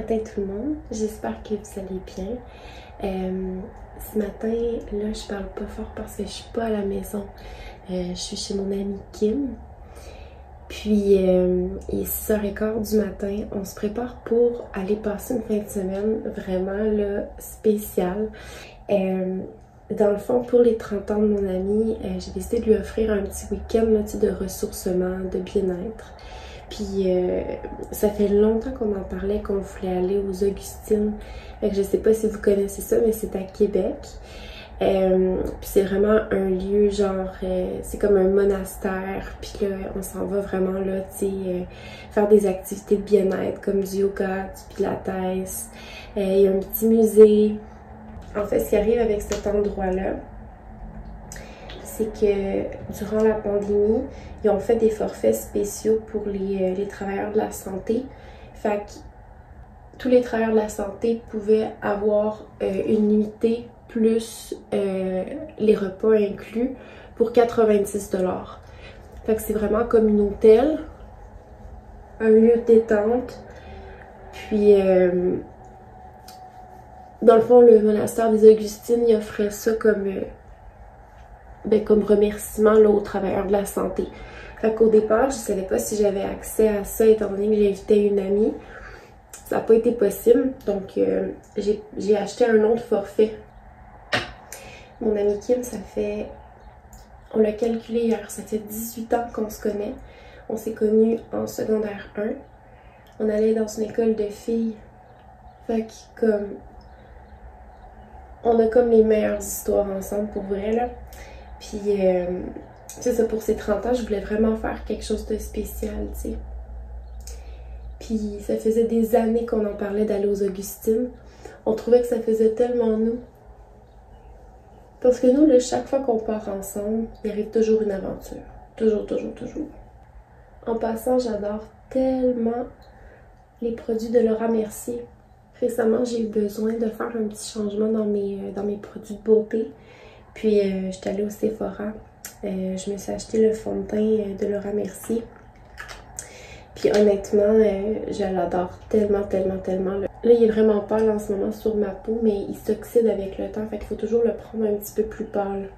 matin tout le monde, j'espère que vous allez bien. Ce matin, là je parle pas fort parce que je suis pas à la maison. Je suis chez mon amie Kim. Puis il est 6h15 du matin, on se prépare pour aller passer une fin de semaine vraiment là, spéciale. Dans le fond, pour les 30 ans de mon amie, j'ai décidé de lui offrir un petit week-end de ressourcement, de bien-être. Puis ça fait longtemps qu'on en parlait, qu'on voulait aller aux Augustines. Fait que je sais pas si vous connaissez ça, mais c'est à Québec. Puis c'est vraiment un lieu genre, c'est comme un monastère. Puis là, on s'en va vraiment là, tu sais, faire des activités de bien-être comme du yoga, du pilates. Il y a un petit musée. En fait, ce qui arrive avec cet endroit-là, c'est que durant la pandémie, ils ont fait des forfaits spéciaux pour les travailleurs de la santé. Fait que tous les travailleurs de la santé pouvaient avoir une nuitée plus les repas inclus pour 90 $. Fait que c'est vraiment comme un hôtel, un lieu de détente. Puis dans le fond, le monastère des Augustines, il offrait ça comme comme remerciement là, aux travailleurs de la santé. Fait qu'au départ, je savais pas si j'avais accès à ça étant donné que j'invitais une amie. Ça n'a pas été possible, donc j'ai acheté un autre forfait. Mon amie Kim, on l'a calculé hier, ça fait 18 ans qu'on se connaît. On s'est connus en secondaire 1. On allait dans une école de filles. Fait que on a comme les meilleures histoires ensemble pour vrai là. Puis c'est ça, pour ses 30 ans, je voulais vraiment faire quelque chose de spécial, tu sais. Puis ça faisait des années qu'on en parlait d'aller aux Augustines. On trouvait que ça faisait tellement nous. Parce que nous, là, chaque fois qu'on part ensemble, il arrive toujours une aventure. Toujours, toujours, toujours. En passant, j'adore tellement les produits de Laura Mercier. Récemment, j'ai eu besoin de faire un petit changement dans mes produits de beauté. Puis, j'étais allée au Sephora. Je me suis acheté le fond de teint de Laura Mercier. Puis, honnêtement, je l'adore tellement, tellement, tellement. Là, il est vraiment pâle en ce moment sur ma peau, mais il s'oxyde avec le temps. Fait qu'il faut toujours le prendre un petit peu plus pâle.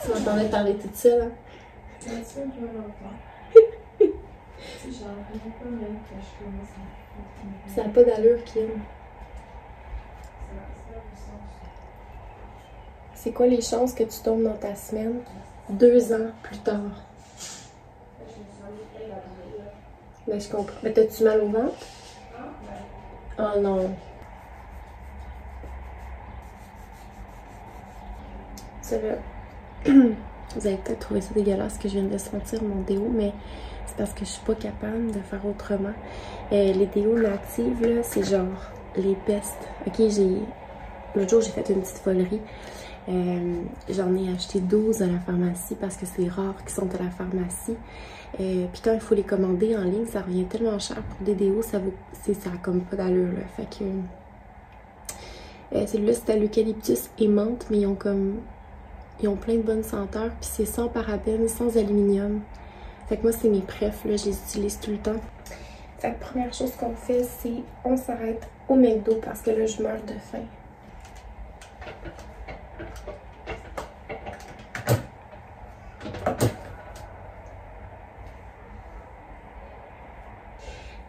Tu m'entendais parler toute seule, hein? Bien sûr que je l'entends. Genre, pas même que je commence à... Ça n'a pas d'allure, Kim. C'est quoi les chances que tu tombes dans ta semaine 2 ans plus tard? Ben, je comprends. Mais t'as-tu mal au ventre? Oh non. Ça va. Vous allez peut-être trouver ça dégueulasse que je viens de sentir mon déo, mais c'est parce que je suis pas capable de faire autrement. Les déos natives, là, c'est genre les best. Ok, l'autre jour, j'ai fait une petite folerie. J'en ai acheté 12 à la pharmacie parce que c'est rare qu'ils sont à la pharmacie. Puis quand il faut les commander en ligne, ça revient tellement cher pour des déos, ça a comme pas d'allure, là. Fait que celui-là, c'est à l'eucalyptus et menthe, mais ils ont plein de bonnes senteurs, puis c'est sans parabènes, sans aluminium. Fait que moi, c'est mes préfs, là, je les utilise tout le temps. Fait que première chose qu'on fait, c'est on s'arrête au McDo parce que là, je meurs de faim.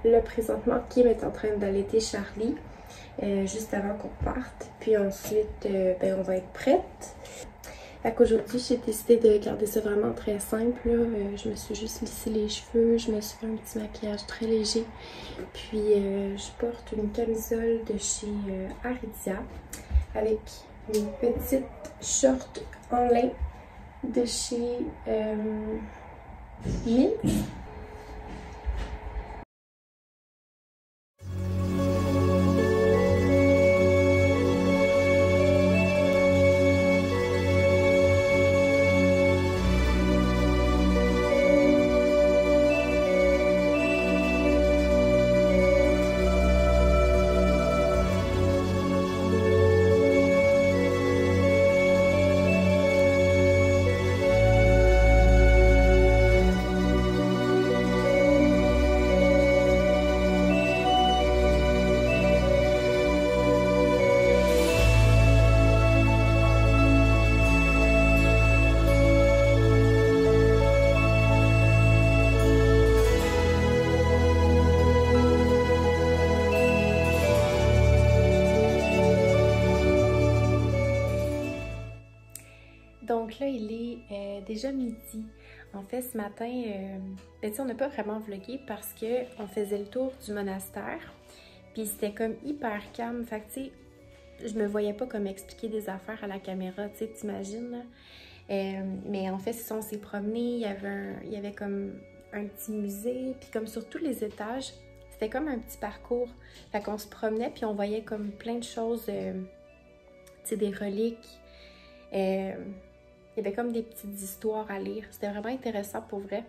Là, présentement, Kim est en train d'allaiter Charlie, juste avant qu'on parte. Puis ensuite, on va être prête. Fait qu'aujourd'hui, j'ai décidé de garder ça vraiment très simple. Là. Je me suis juste lissé les cheveux, je me suis fait un petit maquillage très léger. Puis je porte une camisole de chez Aridia avec une petite short en lin de chez Mint. Donc là, il est déjà midi. En fait, ce matin, on n'a pas vraiment vlogué parce qu'on faisait le tour du monastère. Puis c'était comme hyper calme. Fait que tu sais, je me voyais pas comme expliquer des affaires à la caméra, tu sais, t'imagines là. Mais en fait, c'est ça, on s'est promené. Il y avait comme un petit musée. Puis comme sur tous les étages, c'était comme un petit parcours. Fait qu'on se promenait puis on voyait comme plein de choses, tu sais, des reliques. Il y avait comme des petites histoires à lire. C'était vraiment intéressant pour vrai.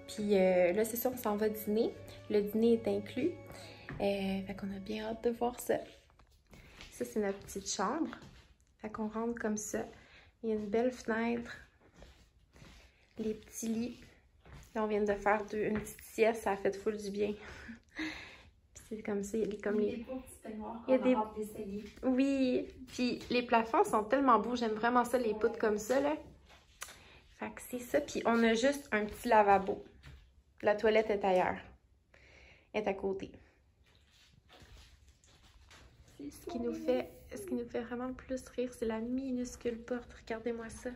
Puis là, c'est ça, on s'en va dîner. Le dîner est inclus. Fait qu'on a bien hâte de voir ça. Ça, c'est notre petite chambre. Fait qu'on rentre comme ça. Il y a une belle fenêtre. Les petits lits. Là, on vient de faire une petite sieste. Ça a fait full du bien. C'est comme ça, il y a comme les... Il y a des... Oui, puis les plafonds sont tellement beaux. J'aime vraiment ça, les poutres comme ça, là. Fait que c'est ça. Puis on a juste un petit lavabo. La toilette est ailleurs. Elle est à côté. Ce qui nous fait vraiment le plus rire, c'est la minuscule porte. Regardez-moi ça.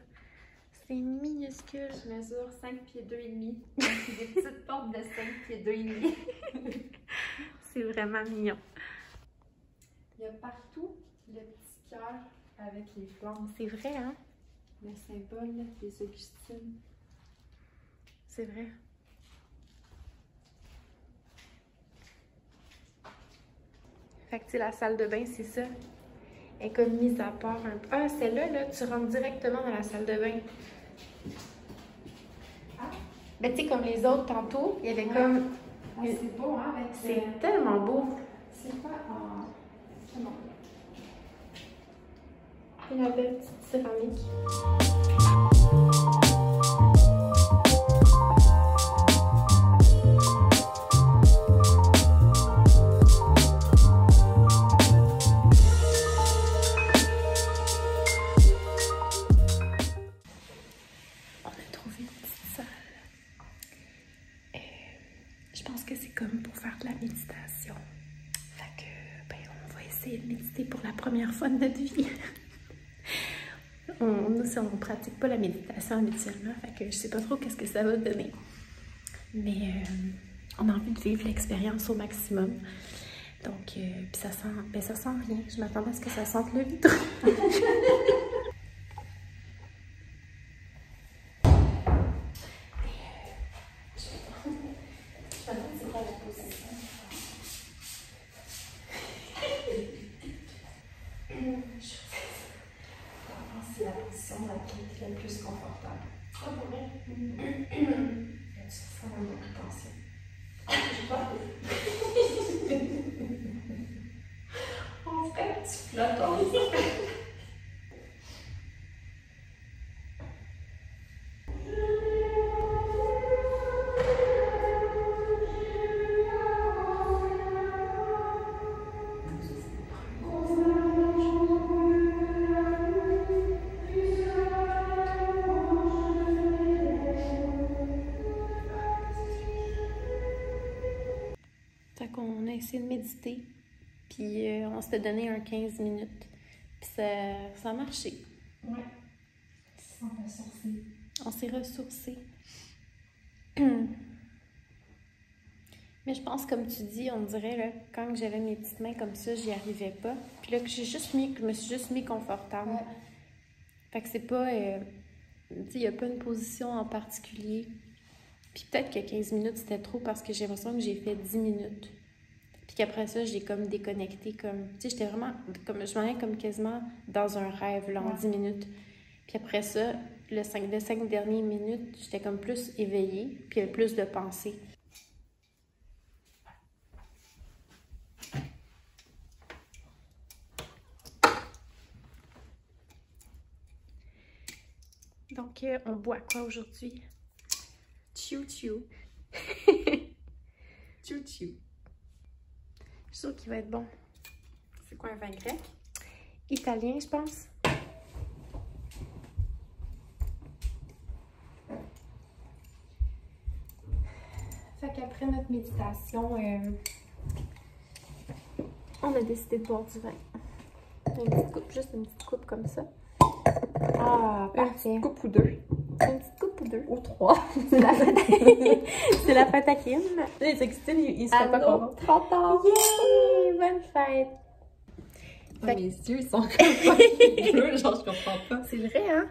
C'est minuscule. Je mesure 5 pieds 2,5. Des petites portes de 5 pieds 2,5. C'est vraiment mignon. Il y a partout le petit cœur avec les flammes. C'est vrai, hein? Le symbole des Augustines. C'est vrai. Fait que, tu sais, la salle de bain, c'est ça. Elle est comme mise à part un peu. Ah, celle-là, là, tu rentres directement dans la salle de bain. Ah? Ben, tu sais, comme les autres, tantôt, il y avait comme... Ah, c'est beau, hein? C'est tellement beau. C'est pas en... C'est bon. Et la belle petite céramique. On a trouvé une petite salle. Je pense que c'est comme pour faire de la méditation. Fait que, ben, on va essayer de méditer pour la première fois de notre vie. Nous, on pratique pas la méditation habituellement, fait que je sais pas trop qu'est-ce que ça va donner. Mais on a envie de vivre l'expérience au maximum. Donc, puis ça sent rien. Je m'attendais à ce que ça sente le vitre. C'est la position dans laquelle tu es le plus confortable. Ah, pour vrai? Tu sens un manque de tension. Je pas. On ferait un petit flottant. Fait qu'on a essayé de méditer, puis on s'était donné un 15 minutes, puis ça a marché. Ouais. On s'est ressourcé. On s'est ressourcé. Mais je pense, comme tu dis, on dirait, là, quand j'avais mes petites mains comme ça, j'y arrivais pas. Puis là, je me suis juste mis confortable. Ouais. Fait que c'est pas... tu sais, il n'y a pas une position en particulier. Puis peut-être que 15 minutes, c'était trop parce que j'ai l'impression que j'ai fait 10 minutes. Puis qu'après ça, j'ai comme déconnecté, comme... Tu sais, j'étais vraiment... je m'en allais comme quasiment dans un rêve, là, en 10 minutes. Puis après ça, les 5 dernières minutes, j'étais comme plus éveillée, puis il y avait plus de pensées. Donc, on boit quoi aujourd'hui? Chiu-chiu. Chiu-chiu. Je suis sûre qu'il va être bon. C'est quoi un vin grec? Italien, je pense. Fait qu'après notre méditation, on a décidé de boire du vin. Une petite coupe, juste une petite coupe comme ça. Ah, parfait. Une coupe ou deux. Une petite coupe ou deux. Ou trois. C'est la fête à... C'est la fête à Kim. Les Augustine, il se fait pas content. 30 ans. Yay! Bonne fête! Oh, mes yeux, ils sont comme bleus, genre, je comprends pas. C'est vrai, hein?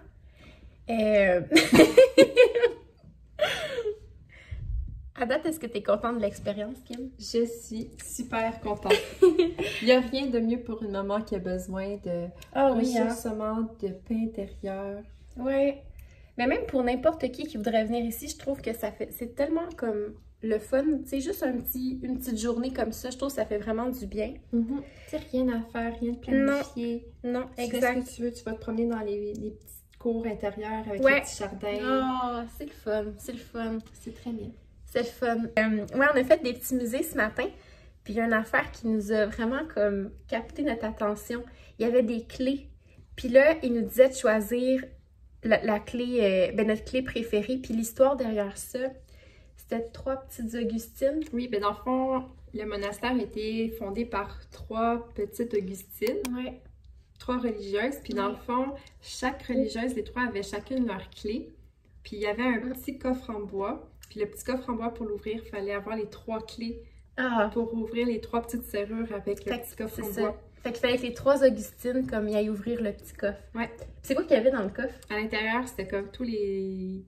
À date, est-ce que tu es contente de l'expérience, Kim? Je suis super contente. Il n'y a rien de mieux pour une maman qui a besoin de ressourcement, de paix intérieure. Ouais. Mais même pour n'importe qui voudrait venir ici, je trouve que c'est tellement comme le fun. Tu sais, juste une petite journée comme ça, je trouve que ça fait vraiment du bien. Tu sais, rien à faire, rien de planifié. Non, Tu exact. fais ce que tu veux, tu vas te promener dans les petites cours intérieures avec les petits jardins. Oh, c'est le fun, c'est le fun. C'est très bien. C'est le fun. Ouais, on a fait des petits musées ce matin. Puis il y a une affaire qui nous a vraiment comme capté notre attention. Il y avait des clés. Puis là, il nous disait de choisir la clé, notre clé préférée. Puis l'histoire derrière ça, c'était 3 petites Augustines. Oui, ben dans le fond, le monastère a été fondé par 3 petites Augustines. Ouais. 3 religieuses. Puis dans le fond, chaque religieuse, les 3 avaient chacune leur clé. Puis il y avait un petit coffre en bois. Puis le petit coffre en bois, pour l'ouvrir, il fallait avoir les 3 clés pour ouvrir les 3 petites serrures avec le petit coffre en bois. Fait qu'il fallait que les 3 Augustines, comme, y aillent ouvrir le petit coffre. Ouais. C'est quoi qu'il y avait dans le coffre? À l'intérieur, c'était comme tous les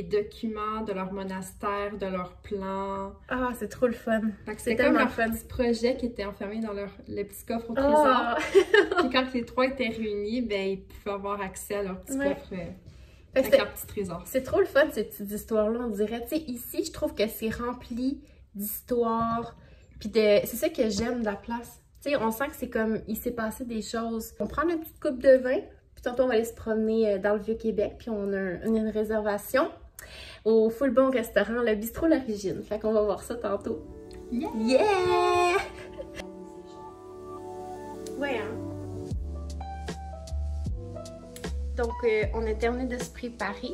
documents de leur monastère, de leur plan. Ah, c'est trop le fun. C'était comme leur petit projet qui était enfermé dans le petit coffre au trésor. Puis quand les 3 étaient réunis, ben ils pouvaient avoir accès à leur petit coffre. Avec leur petit trésor. C'est trop le fun, ces petites histoires-là, on dirait. Tu sais, ici, je trouve que c'est rempli d'histoires. Puis c'est ça que j'aime de la place. Tu sais, on sent que c'est comme, il s'est passé des choses. On prend une petite coupe de vin, puis tantôt, on va aller se promener dans le Vieux-Québec. Puis on a une réservation au full bon restaurant, le Bistrot L'Origine. Fait qu'on va voir ça tantôt. Yeah! Yeah! Ouais, hein? Donc, on a terminé de se préparer.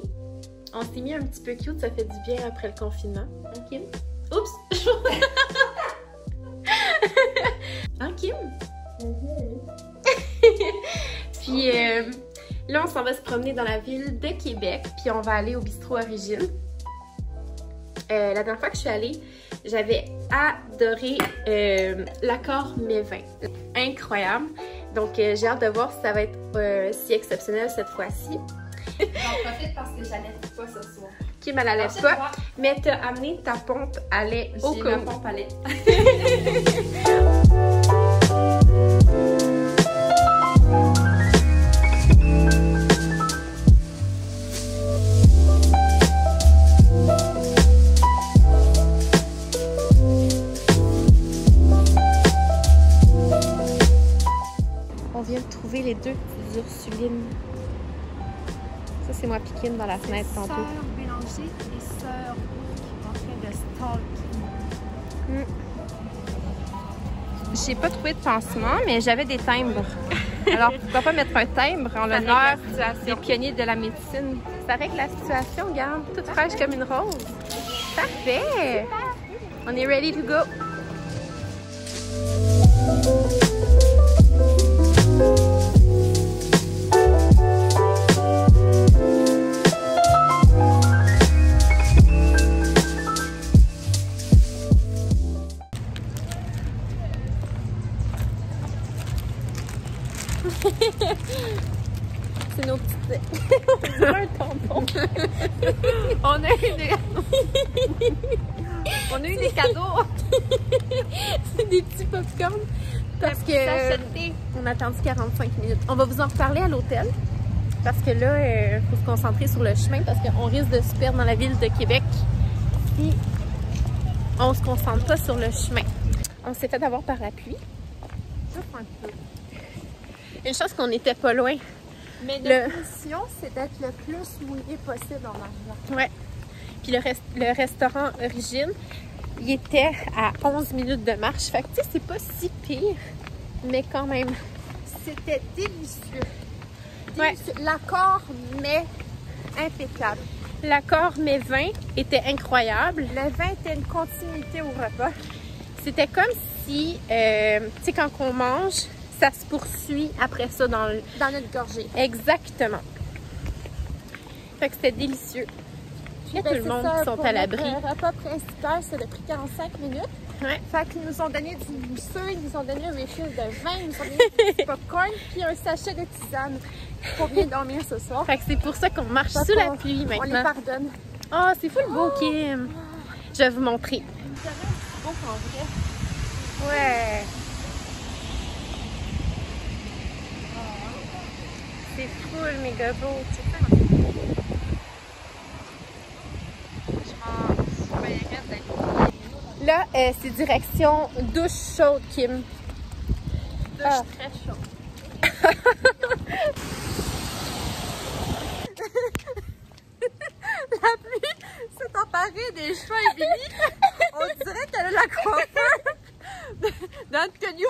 On s'est mis un petit peu cute, ça fait du bien après le confinement. Hein, Kim? Oups! Hein, Kim? Puis là, on s'en va se promener dans la ville de Québec, puis on va aller au Bistrot Origine. La dernière fois que je suis allée, j'avais adoré l'accord Mévin. Incroyable! Donc, j'ai hâte de voir si ça va être si exceptionnel cette fois-ci. J'en profite parce que j'allais pas ce soir. Kim, elle allait pas, mais t'as amené ta pompe à lait au cas où. J'ai ma pompe à lait. On vient de trouver les 2 petites Ursulines. Ça, c'est moi Piquine dans la fenêtre tantôt. Sœur Bélanger et sœur Brooke en train de stalking. J'ai pas trouvé de pansement, mais j'avais des timbres. Alors, pourquoi pas mettre un timbre en l'honneur des pionniers de la médecine? Ça règle la situation, regarde. Toute fraîche comme une rose. Parfait! On est ready to go! C'est nos petites... On dirait un tampon. On a eu des cadeaux. C'est des petits popcorn. Parce que on a attendu 45 minutes. On va vous en reparler à l'hôtel. Parce que là, il faut se concentrer sur le chemin parce qu'on risque de se perdre dans la ville de Québec. Puis, on se concentre pas sur le chemin. On s'est fait avoir par la pluie. Une chance qu'on n'était pas loin. Mais notre mission, c'est d'être le plus mouillé possible en arrivant. Ouais. Puis le restaurant Origine, il était à 11 minutes de marche. Fait que tu sais, c'est pas si pire, mais quand même. C'était délicieux. Ouais. L'accord, mais impeccable. L'accord mais vin était incroyable. Le vin était une continuité au repas. C'était comme si, tu sais, quand on mange, ça se poursuit après ça dans notre gorgée. Exactement. Fait que c'était délicieux. Il y a tout le monde qui sont à l'abri. Le repas principal, ça a pris 45 minutes. Ouais. Fait qu'ils nous ont donné du mousseux, ils nous ont donné un refill de vin, ils nous ont donné du popcorn, puis un sachet de tisane pour bien dormir ce soir. Fait que c'est pour ça qu'on marche sous la pluie maintenant. On les pardonne. Oh, c'est fou le beau, Kim! Je vais vous montrer. Beau en vrai. Ouais! C'est full méga beau. Là, c'est direction douche chaude, Kim. Douche très chaude. La pluie s'est emparée des cheveux et Billy. On dirait qu'elle a la coiffure d'Antonio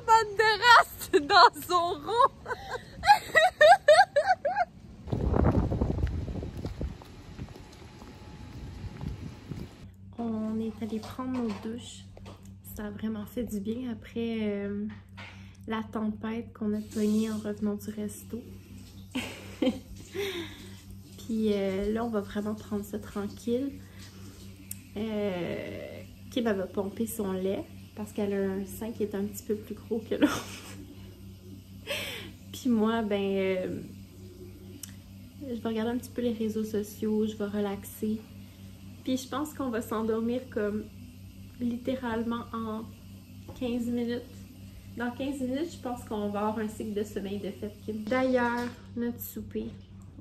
Banderas dans Zorro. On est allé prendre nos douches. Ça a vraiment fait du bien après la tempête qu'on a pognée en revenant du resto. Puis là, on va vraiment prendre ça tranquille. Kim, elle va pomper son lait parce qu'elle a un sein qui est un petit peu plus gros que l'autre. Puis moi, ben, je vais regarder un petit peu les réseaux sociaux, je vais relaxer. Puis je pense qu'on va s'endormir comme littéralement en 15 minutes. Dans 15 minutes, je pense qu'on va avoir un cycle de sommeil de fait, Kim. D'ailleurs, notre souper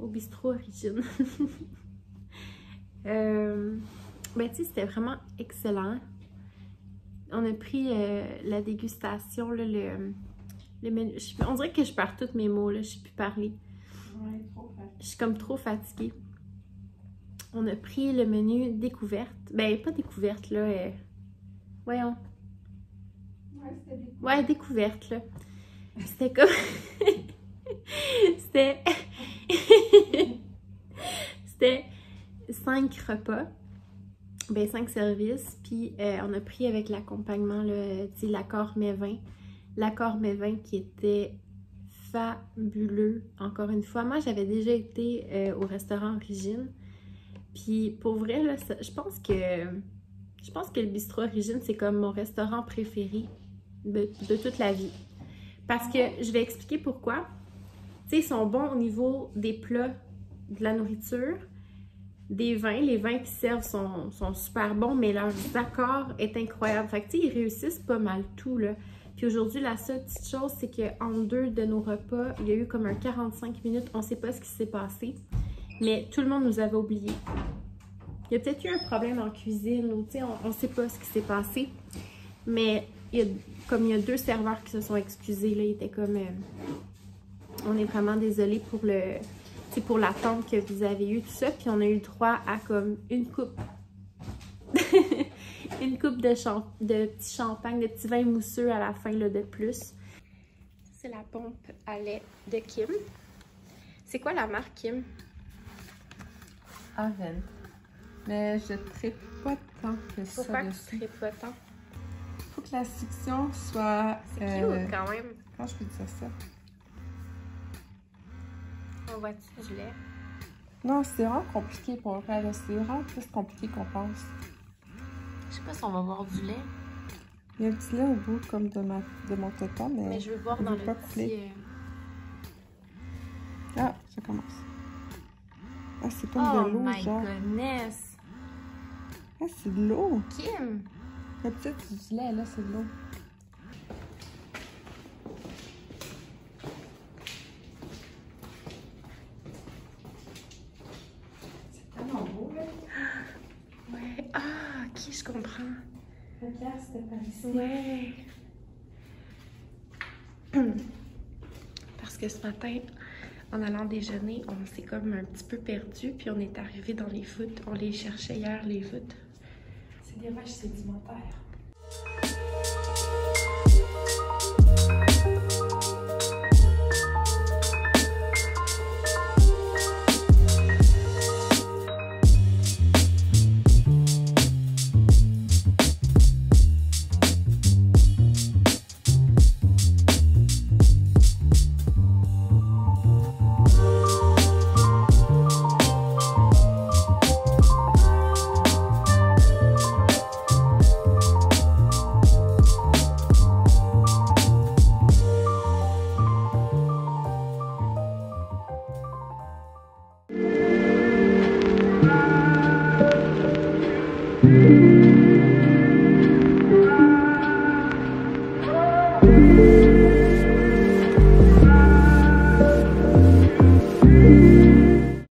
au bistrot Origine. Ben tu sais, c'était vraiment excellent. On a pris la dégustation, là, le menu. On dirait que je perds tous mes mots, là, je sais plus parler. Ouais, trop fatiguée. Je suis comme trop fatiguée. On a pris le menu découverte. Ben, pas découverte, là. Voyons. Ouais, c'était découverte. Ouais, découverte, là. C'était comme... C'était 5 repas. Ben, 5 services. Puis, on a pris avec l'accompagnement, là, tu sais, l'accord mets vin. L'accord mets vin qui était fabuleux. Encore une fois, moi, j'avais déjà été au restaurant Origine. Puis pour vrai, là, je pense que le bistrot Origine, c'est comme mon restaurant préféré de toute la vie. Parce que je vais expliquer pourquoi. Tu sais, ils sont bons au niveau des plats, de la nourriture, des vins. Les vins qu'ils servent sont super bons, mais leur accord est incroyable. Fait que tu sais, ils réussissent pas mal tout, là. Puis aujourd'hui, la seule petite chose, c'est qu'en 2 de nos repas, il y a eu comme un 45 minutes, on sait pas ce qui s'est passé. Mais tout le monde nous avait oubliés. Il y a peut-être eu un problème en cuisine ou tu sais, on ne sait pas ce qui s'est passé. Mais comme il y a 2 serveurs qui se sont excusés, là, ils étaient comme... on est vraiment désolé pour l'attente que vous avez eue, tout ça. Puis on a eu le droit à comme une coupe. Une coupe de petit champagne, de petits vins mousseux à la fin là, de plus. C'est la pompe à lait de Kim. C'est quoi la marque, Kim? Aven. Mais je tripe pas tant que ça. Pourquoi tu tripes pas tant? Faut que la succion soit... C'est cute quand même. Quand je peux dire ça? On voit-tu du lait? Non, c'est vraiment compliqué pour vrai. C'est vraiment plus compliqué qu'on pense. Je sais pas si on va voir du lait. Il y a un petit lait au bout comme de mon tonton, mais je veux voir dans le petit... Ah, ça commence. Ah, c'est comme de l'eau, genre. Oh my goodness! Ah, c'est de l'eau! Kim! La petite, du lait, là, c'est de l'eau. C'est tellement beau, là. Ouais, ah, ok, je comprends. Regarde, c'était par ici. Ouais. Parce que ce matin, en allant déjeuner, on s'est comme un petit peu perdu, puis on est arrivé dans les voûtes. On les cherchait hier, les voûtes. C'est des vaches sédimentaires.